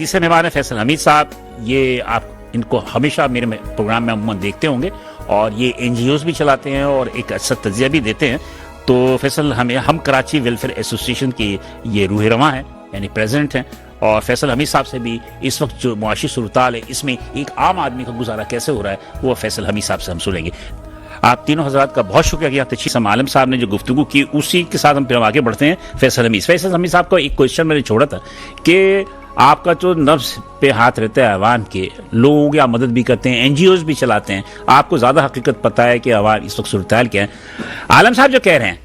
तीसरे मेहमान है फैसल हमीद साहब। ये आप इनको हमेशा मेरे प्रोग्राम में अमूमन देखते होंगे और ये एनजीओज भी चलाते हैं और एक अच्छा तजिया भी देते हैं। तो फैसल हम कराची वेलफेयर एसोसिएशन की ये रूह रवां है, यानी प्रेसिडेंट हैं। और फैसल हमीद साहब से भी इस वक्त जो मुआशी सूरत-ए-हाल है, इसमें एक आम आदमी का गुजारा कैसे हो रहा है, वो फैसल हमीद साहब से हम सुनेंगे। आप तीनों हजरात का बहुत शुक्रिया किया। तशरीफ आलम साहब ने जो गुफ्तगू की, उसी के साथ हम फिर आगे बढ़ते हैं। फैसल हमीद साहब का एक क्वेश्चन मैंने छोड़ा था कि आपका जो नफ्स पे हाथ रहता है अवाम के, लोगों की आप मदद भी करते हैं, एनजीओज भी चलाते हैं, आपको ज़्यादा हकीकत पता है कि अवाम इस वक्त सूरत-ए-हाल क्या है। आलम साहब जो कह रहे हैं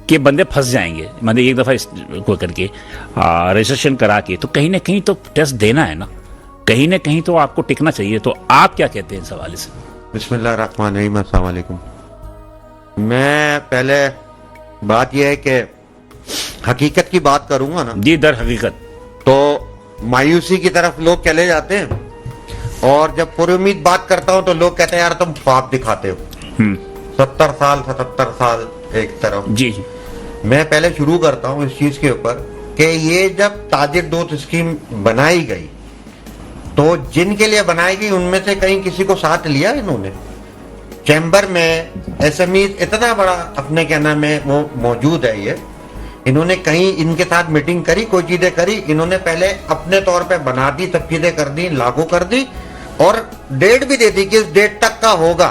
कि बंदे फंस जाएंगे, मतलब एक दफ़ा को करके रजिस्ट्रेशन करा के, तो कहीं ना कहीं तो टेस्ट देना है ना, कहीं ना कहीं तो आपको टिकना चाहिए। तो आप क्या कहते हैं इस हवाले से? बिस्मिल्लाहिर्रहमानिर्रहीम, अस्सलाम वालेकुम। मैं पहले बात यह है कि हकीकत की बात करूंगा ना जी, दर हकीकत तो मायूसी की तरफ लोग चले जाते हैं, और जब पूरी उम्मीद बात करता हूं तो लोग कहते हैं यार तुम ख्वाब दिखाते हो। 70 साल 77 साल एक तरफ। जी जी, मैं पहले शुरू करता हूं इस चीज के ऊपर कि ये जब ताजिर दोस्त स्कीम बनाई गई तो जिनके लिए बनाई गई उनमें से कहीं किसी को साथ लिया इन्होंने? चैम्बर में एसएमई इतना बड़ा अपने क्या नाम है वो मौजूद है, ये इन्होंने कहीं इनके साथ मीटिंग करी, कोई चीजें करी? इन्होंने पहले अपने तौर पे बना दी, सब चीजें कर दी, लागू कर दी और डेट भी दे दी कि इस डेट तक का होगा,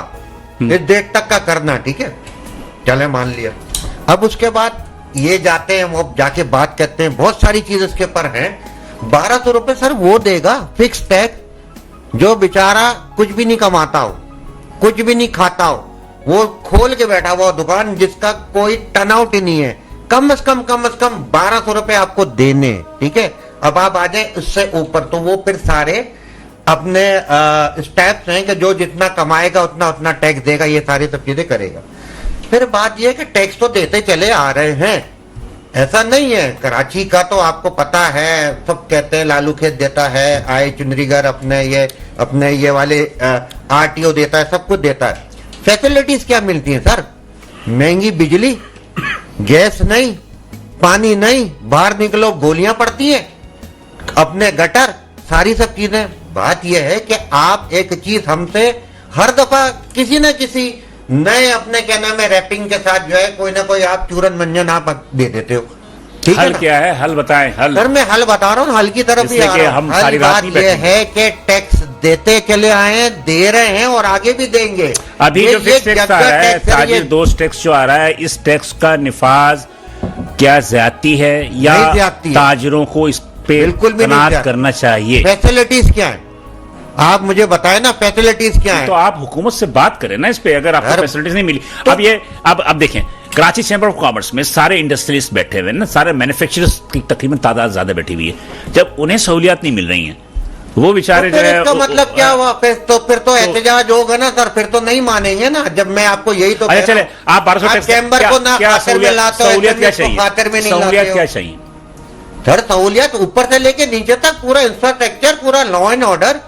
इस डेट तक का करना, ठीक है, चले मान लिया। अब उसके बाद ये जाते हैं, वो जाके बात करते हैं, बहुत सारी चीज उसके ऊपर है। 1200 रुपए सर वो देगा फिक्स टैक्स, जो बेचारा कुछ भी नहीं कमाता हो, कुछ भी नहीं खाता हो, वो खोल के बैठा हुआ दुकान जिसका कोई टर्नआउट ही नहीं है, कम से कम 1200 रुपए आपको देने, ठीक है। अब आप आ जाए उससे ऊपर तो वो फिर सारे अपने स्टेप्स हैं कि जो जितना कमाएगा उतना उतना टैक्स देगा, ये सारी सब चीजें करेगा। फिर बात ये है कि टैक्स तो देते चले आ रहे हैं, ऐसा नहीं है। कराची का तो आपको पता है, सब कहते हैं लालू खेत देता है, आए चुनरीगर अपने ये वाले आरटीओ देता है, सब कुछ देता है। फैसिलिटीज क्या मिलती हैं सर? महंगी बिजली, गैस नहीं, पानी नहीं, बाहर निकलो गोलियां पड़ती हैं, अपने गटर, सारी सब चीजें। बात यह है कि आप एक चीज हमसे हर दफा किसी न किसी नए अपने क्या नाम है रैपिंग के साथ जो है कोई ना कोई आप चूरन मंजन आप दे देते हो, ठीक है? हल क्या है? हल बताएं। हल सर मैं हल बता रहा हूँ, हल की तरफ ही आ रहा हूँ। हल बात यह है कि टैक्स देते चले आए, दे रहे हैं और आगे भी देंगे। अभी जो फिक्स टैक्स आ रहा है, ताजिर दोस्त टैक्स जो आ रहा है, इस टैक्स का निफाज क्या ज्यादती है या ताजिरों को इस पे बिल्कुल भी तैनात करना चाहिए? फैसिलिटीज क्या है आप मुझे बताएं ना, फैसिलिटीज क्या है? तो आप हुकूमत से बात करें ना इस पे, अगर आपको फैसिलिटीज नहीं मिली तो अब देखें, कराची चैम्बर ऑफ कॉमर्स में सारे इंडस्ट्रियलिस्ट बैठे हुए हैं ना, सारे मैन्युफैक्चरर्स की तकरीबन तादाद ज्यादा बैठी हुई है। जब उन्हें सहूलियात नहीं मिल रही हैं, वो बेचारे जो है, इसका मतलब क्या हुआ? फिर तो एहतजाज होगा ना सर, फिर तो नहीं मानेंगे ना। जब मैं आपको यही तो अच्छा चले, आप 1200 चैम्बर को ना खातिर में लाते हो, सहूलियत क्या चाहिए? खातिर में नहीं सहूलियत क्या चाहिए सर? सहूलियत ऊपर से लेके नीचे तक पूरा इंफ्रास्ट्रक्चर, पूरा लॉ एंड ऑर्डर,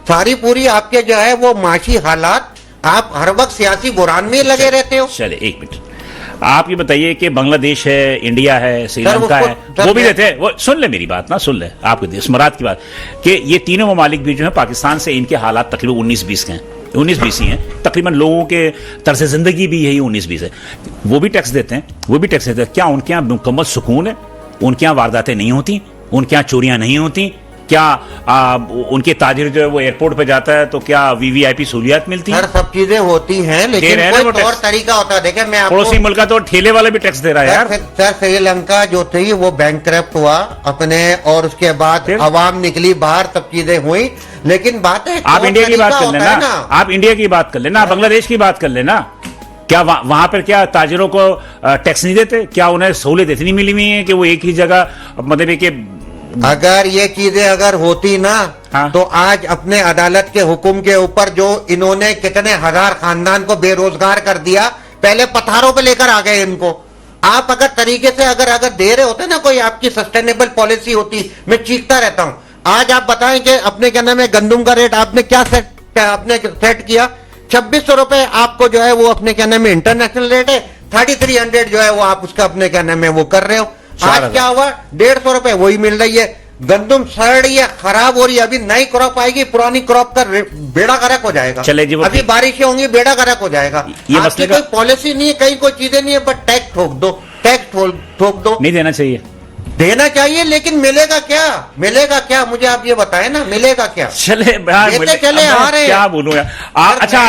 सारी पूरी आपके जो है वो माशी हालात। आप हर वक्त सियासी बुरान में लगे रहते हो। चले एक मिनट, आप ये बताइए कि बांग्लादेश है, इंडिया है, श्रीलंका है, वो भी देते हैं। वो सुन ले मेरी बात ना, सुन ले आपको स्मरात की बात, कि ये तीनों ममालिक भी जो है पाकिस्तान से इनके हालात तकरीबन 19-20 के हैं, 19-20 ही हैं तकरीबन। लोगों के तर्ज जिंदगी भी यही 19-20 है। वो भी टैक्स देते हैं, वो भी टैक्स देते हैं। क्या उनके यहाँ मुकम्मल सुकून है? उनके यहाँ वारदातें नहीं होती? उनके यहाँ चोरियां नहीं होती? क्या उनके ताजिर जो है वो एयरपोर्ट पे जाता है तो क्या वीवीआईपी सहूलियात मिलती है? सब चीजें होती हैं, लेकिन कोई और तरीका होता है। देखिए मैं पड़ोसी मुल्क का तो ठेले वाला भी टैक्स दे रहा है यार। सर श्रीलंका जो थी वो बैंकक्रप्ट हुआ अपने, और उसके बाद अवाम निकली बाहर, सब चीजें हुई। लेकिन बात है, आप इंडिया की बात कर लेना, आप इंडिया की बात कर लेना, बांग्लादेश की बात कर लेना। क्या वहां पर क्या ताजिरों को टैक्स नहीं देते? क्या उन्हें सहूलियत इतनी मिली हुई है कि वो एक ही जगह, मतलब कि अगर ये चीजें अगर होती ना, हाँ? तो आज अपने अदालत के हुक्म के ऊपर जो इन्होंने कितने हजार खानदान को बेरोजगार कर दिया, पहले पथारों पे लेकर आ गए इनको। आप अगर तरीके से अगर दे रहे होते ना, कोई आपकी सस्टेनेबल पॉलिसी होती, मैं चीखता रहता हूं। आज आप बताएं कि अपने क्या नाम है गंदुम का रेट आपने क्या सेट किया? 2600 रुपए आपको जो है वो अपने क्या नाम है इंटरनेशनल रेट है, 3300 जो है वो आप उसका अपने क्या नाम है वो कर रहे हो। आज क्या हुआ? 150 रुपए वही मिल रही है। गंदम सड़ रही है, खराब हो रही है, अभी नई क्रॉप आएगी, पुरानी क्रॉप का बेड़ा गर्क हो जाएगा। चले जी, वो अभी बारिशें होंगी, बेड़ा गर्क हो जाएगा। ये आपकी मसले कोई का पॉलिसी नहीं है, कहीं कोई चीजें नहीं है, बट टैक्स ठोक दो, टैक्स ठोक दो। नहीं देना चाहिए, देना चाहिए, लेकिन मिलेगा क्या? मिलेगा क्या? मुझे आप ये बताएं ना, मिलेगा क्या? चले चले आ रहे हैं। क्या बोलूं यार। अच्छा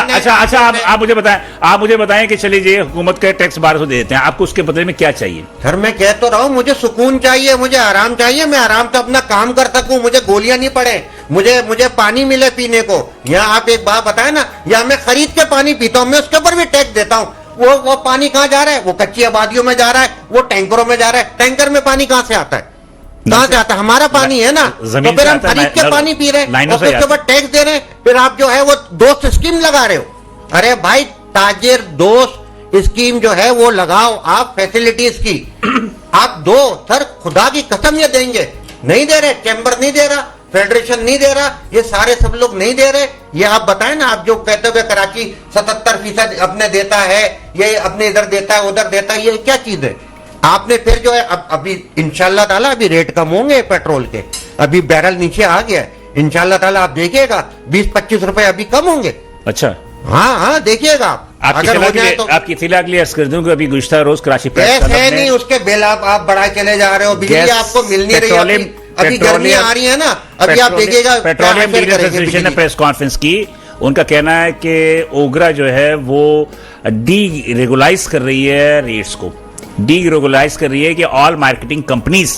आप मुझे बताएं कि चलिए जी हुकूमत का टैक्स 1200 दे देते हैं, आपको उसके बदले में क्या चाहिए? सर मैं कह तो रहा हूं, मुझे सुकून चाहिए, मुझे आराम चाहिए, मैं आराम से अपना काम कर सकूं, मुझे गोलियां नहीं पड़े, मुझे पानी मिले पीने को। यहाँ आप एक बात बताए ना, या मैं खरीद के पानी पीता हूँ, मैं उसके ऊपर भी टैक्स देता हूँ। वो पानी कहाँ जा रहा है? वो कच्ची आबादियों में जा रहा है, वो टैंकरों में जा रहा है। टैंकर में पानी कहाँ से आता है? कहाँ से आता है? हमारा पानी है ना, तो फिर हम खरीद के पानी पी रहे हैं और उसके ऊपर टैक्स दे रहे हैं। फिर आप जो है वो दोस्त स्कीम लगा रहे हो। अरे भाई, ताजिर दोस्त स्कीम जो है वो लगाओ आप, फैसिलिटीज की आप दो। सर खुदा की कसम ये देंगे, नहीं दे रहे, चैम्बर नहीं दे रहा, फेडरेशन नहीं दे रहा, ये सारे सब लोग नहीं दे रहे। ये आप बताएं ना, आप जो कहते हुए कराची 77% अपने देता है, ये अपने इधर देता है, उधर देता है, ये क्या चीज है? आपने फिर जो है अभी इंशाल्लाह ताला अभी रेट कम होंगे पेट्रोल के, अभी बैरल नीचे आ गया है, इंशाल्लाह ताला आप देखिएगा 20-25 रुपए अभी कम होंगे। अच्छा, हाँ देखिएगा आप। अगर हो जाए तो आपकी इत्तला के लिए अर्ज कर दूं कि अभी गुज़श्ता रोज कराची गैस है नहीं, उसके बिल आप बढ़ाए चले जा रहे हो, बिजली आपको मिल नहीं रही है। अभी गर्मियां आ रही है ना, अभी आप देखिएगा पेट्रोलियम डीलर्स एसोसिएशन ने प्रेस कॉन्फ्रेंस की। उनका कहना है कि ओगरा जो है वो डी रेगुलाइज कर रही है रेट्स को, डी रेगुलाइज कर रही है कि ऑल मार्केटिंग कंपनीज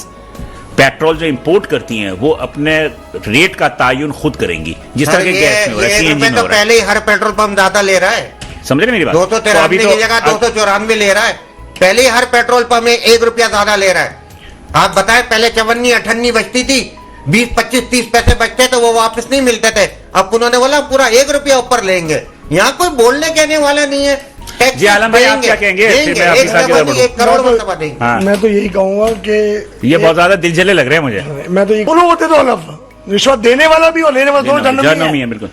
पेट्रोल जो इंपोर्ट करती हैं वो अपने रेट का तायुन खुद करेंगी, जिस तरह के गैस में हो रहा है, सीएनजी में हो रहा है। पहले ही हर पेट्रोल पंप ज्यादा ले रहा है, समझ रहे मेरी बात? 293 की जगह 294 ले रहा है। पहले ही हर पेट्रोल पंप में 1 रुपया ज्यादा ले रहा है। आप बताएं, पहले 54-58 बचती थी, 20-25-30 पैसे बचते तो वो वापस नहीं मिलते थे। अब उन्होंने बोला पूरा 1 रुपया ऊपर लेंगे। यहाँ कोई बोलने कहने वाला नहीं है। जी आलम भाई, आप क्या कहेंगे? एक करोड़ मरतबा देंगे। हाँ। मैं तो यही कहूंगा कि ये बहुत ज्यादा दिलजले लग रहे हैं मुझे। मैं तो ये दोनों होते तो अलग, रिश्वत देने वाला भी और लेने वाला दोनों जहन्नमी है। बिल्कुल।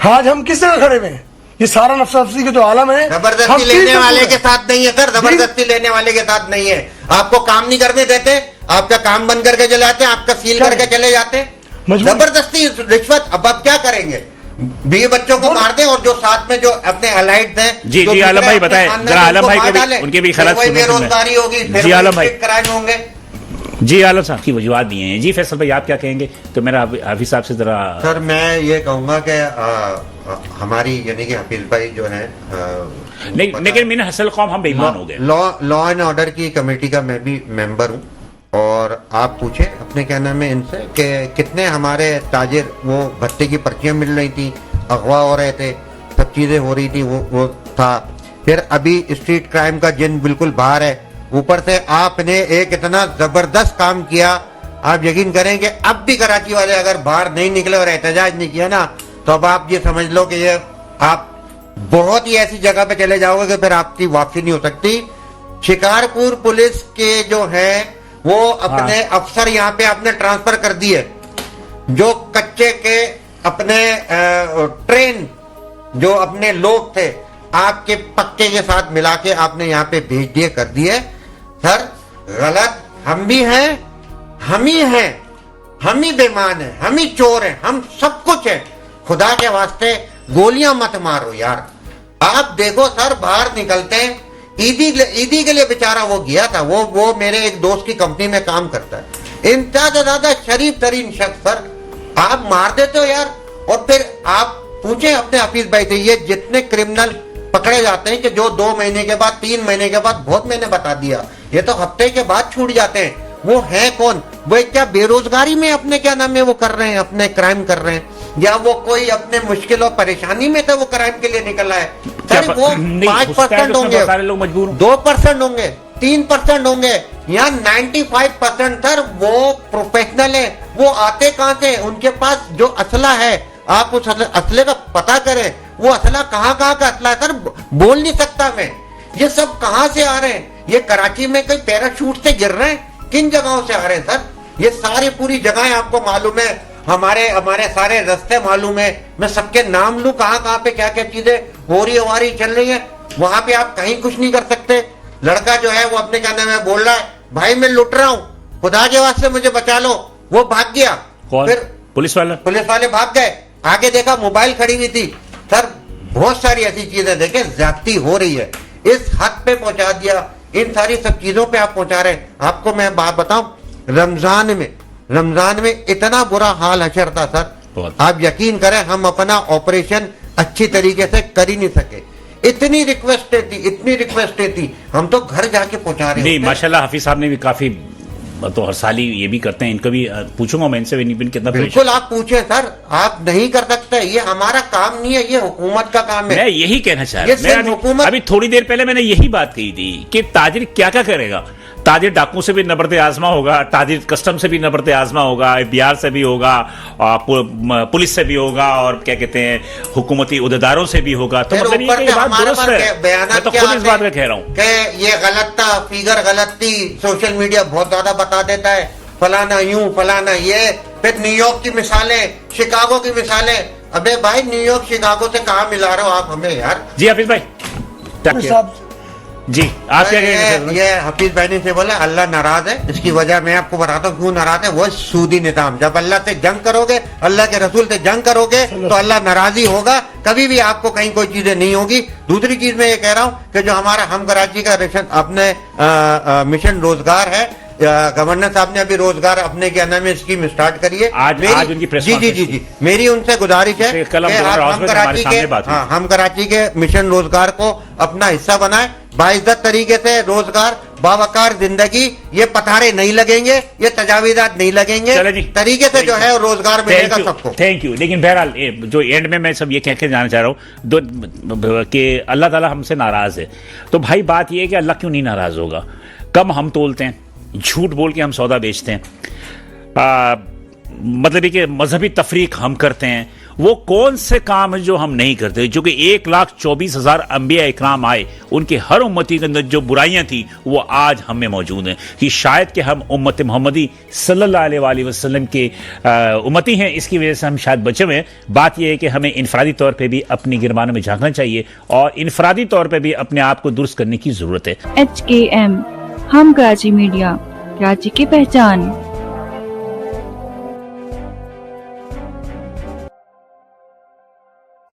आज हम किस जगह खड़े हुए हैं? ये सारा नफसाफसी के जो आलम है, जबरदस्ती लेने वाले के साथ नहीं है सर, जबरदस्ती लेने वाले के साथ नहीं है। आपको काम नहीं करने देते, आपका काम बंद करके चले जाते हैं, आपका सील करके चले जाते हैं। जबरदस्ती रिश्वत। अब आप क्या करेंगे? 20 बच्चों को मार दें और जो साथ में जो अपने अलाइड हैं, जी जी आलम भाई बताएं जरा, आलम भाई को भी उनके भी ख्याल सुनने, बेरोजगारी होगी, जी आलम भाई, क्राइम होंगे। जी आलम साहब की वजूहत दिए हैं। जी फैसल भाई आप क्या कहेंगे? तो मेरा हाफिज साहब से जरा। सर मैं ये कहूंगा कि हमारी यानी कि हाफिज भाई जो है नहीं, लेकिन मैंने हसल कौम हम बेईमान हो गए। लॉ एंड ऑर्डर की कमेटी का मैं भी मेंबर हूँ, और आप पूछे अपने क्या नाम है इनसे कि कितने हमारे ताजिर वो भत्ते की पर्चियां मिल रही थी, अगवा हो रहे थे, सब चीजें हो रही थी, वो था। फिर अभी स्ट्रीट क्राइम का जिन बिल्कुल बाहर है, ऊपर से आपने एक इतना जबरदस्त काम किया। आप यकीन करें कि अब भी कराची वाले अगर बाहर नहीं निकले और एहतजाज नहीं किया ना, तो अब आप ये समझ लो कि ये आप बहुत ही ऐसी जगह पे चले जाओगे कि फिर आपकी वापसी नहीं हो सकती। शिकारपुर पुलिस के जो है वो अपने अफसर यहाँ पे आपने ट्रांसफर कर दिए, जो कच्चे के अपने ट्रेन जो अपने लोग थे आपके पक्के के साथ मिला के आपने यहाँ पे भेज दिए, कर दिए। सर गलत हम भी हैं, हम ही हैं, हम ही बेईमान हैं, हम ही चोर हैं, हम सब कुछ है। खुदा के वास्ते गोलियां मत मारो यार। आप देखो सर, बाहर निकलते हैं, ईदी के लिए बेचारा वो गया था, वो मेरे एक दोस्त की कंपनी में काम करता है, इंतहा ज्यादा शरीफ तरीन शख्स। सर आप मार देते हो यार। और फिर आप पूछे अपने हाफिज भाई से, ये जितने क्रिमिनल पकड़े जाते हैं कि जो 2 महीने के बाद, 3 महीने के बाद, बहुत मैंने बता दिया, ये तो हफ्ते के बाद छूट जाते हैं। वो है कौन? वो क्या बेरोजगारी में अपने क्या नाम है वो कर रहे हैं, अपने क्राइम कर रहे हैं, या वो कोई अपने मुश्किल और परेशानी में था वो क्राइम के लिए निकला है। सर वो 5% होंगे, 2% होंगे, 3% होंगे, यहाँ 95% सर वो प्रोफेशनल है। वो आते कहाँ से? उनके पास जो असला है, आप उस असले का पता करें, वो असला कहाँ का असला है सर, बोल नहीं सकता मैं। ये सब कहाँ से आ रहे हैं? ये कराची में कई पैराशूट से गिर रहे हैं, किन जगहों से आ रहे हैं सर? ये सारी पूरी जगहें आपको मालूम है, हमारे सारे रास्ते मालूम है। मैं सबके नाम लूं, कहाँ पे क्या क्या चीजें हो रही चल रही है, वहां पे आप कहीं कुछ नहीं कर सकते। लड़का जो है वो अपने क्या नाम है बोल रहा है, भाई मैं लुट रहा हूँ, खुदा के वास्ते मुझे बचा लो, वो भाग गया। कौन? फिर पुलिस वाले भाग गए, आगे देखा मोबाइल खड़ी हुई थी। सर बहुत सारी ऐसी चीजें देखें, ज्यादती हो रही है, इस हद पे पहुंचा दिया, इन सारी सब चीजों पे आप पहुंचा रहे हैं। आपको मैं बात बताऊं, रमजान में इतना बुरा हाल हशर था सर, आप यकीन करें हम अपना ऑपरेशन अच्छी तरीके से कर ही नहीं सके। इतनी रिक्वेस्ट थी, हम तो घर जाके पहुंचा रहे नहीं। माशाल्लाह हाफिज साहब ने भी काफी, तो हर साल ही ये भी करते हैं, इनको भी पूछूंगा मैं इनसे भी कितना। बिल्कुल आप पूछे सर, आप नहीं कर सकते, ये हमारा काम नहीं है, ये हुकूमत का काम है। मैं यही कहना चाह रहा हूं, अभी थोड़ी देर पहले मैंने यही बात कही थी कि ताजिर क्या करेगा। ताजिर डाकू से भी नबरते आजमा होगा, ताजिर कस्टम से भी नबरते आजमा होगा, बिहार से भी होगा, पुलिस से भी होगा, और क्या कहते हैं हुकूमती उहदेदारों से भी होगा। तो मतलब ये बात दुरुस्त है, मैं तो खुद इस बात में कह रहा हूँ कि ये गलत था, फिगर गलत थी, सोशल मीडिया बहुत ज्यादा बता देता है, फलाना यूं फलाना ये। फिर न्यूयॉर्क की मिसालें, शिकागो की मिसालें। अबे भाई न्यूयॉर्क शिकागो से कहाँ मिला रहे हो आप हमें यार। जी हाफिज भाई जी, आप क्या कहेंगे? ये हफीज बहनी से बोला अल्लाह नाराज है, इसकी वजह मैं आपको बताता हूँ क्यों नाराज है। वो सूदी निजाम, जब अल्लाह से जंग करोगे, अल्लाह के रसूल से जंग करोगे तो अल्लाह नाराजी होगा, कभी भी आपको कहीं कोई चीजें नहीं होगी। दूसरी चीज मैं ये कह रहा हूँ कि जो हमारा हम कराची का अपने मिशन रोजगार है, गवर्नर साहब ने अभी रोजगार अपने क्या नाम है स्कीम स्टार्ट करी है। आज उनकी प्रेस जी, मेरी उनसे गुजारिश है कि हम कराची के मिशन रोजगार को अपना हिस्सा बनाए, बाइज्जत तरीके से रोजगार, बावकार जिंदगी, ये पथारे नहीं लगेंगे, ये तजावीज़ात नहीं लगेंगे, तरीके से जो है रोजगार मिलेगा सबको। Thank you. लेकिन बहरहाल जो एंड में मैं सब ये कह के जाना चाह रहा हूँ कि अल्लाह ताला हमसे नाराज है, तो भाई बात ये है कि अल्लाह क्यों नहीं नाराज होगा। कम हम तोलते हैं, झूठ बोल के हम सौदा बेचते हैं, मतलब कि मजहबी तफरीक हम करते हैं। वो कौन से काम है जो हम नहीं करते? जो कि 1,24,000 अंबिया इकराम आए, उनके हर उम्मती के अंदर जो बुराइयां थी वो आज हम में मौजूद हैं। कि शायद कि हम उम्मत मोहम्मदी सल्लल्लाहु अलैहि वसल्लम के उम्मती हैं, इसकी वजह से हम शायद बचे हुए हैं। बात यह है कि हमें इनफरादी तौर पर भी अपनी गिरबानों में झांकना चाहिए और इनफरादी तौर पर भी अपने आप को दुरुस्त करने की जरूरत है। HKM हम कराची मीडिया, कराची की पहचान।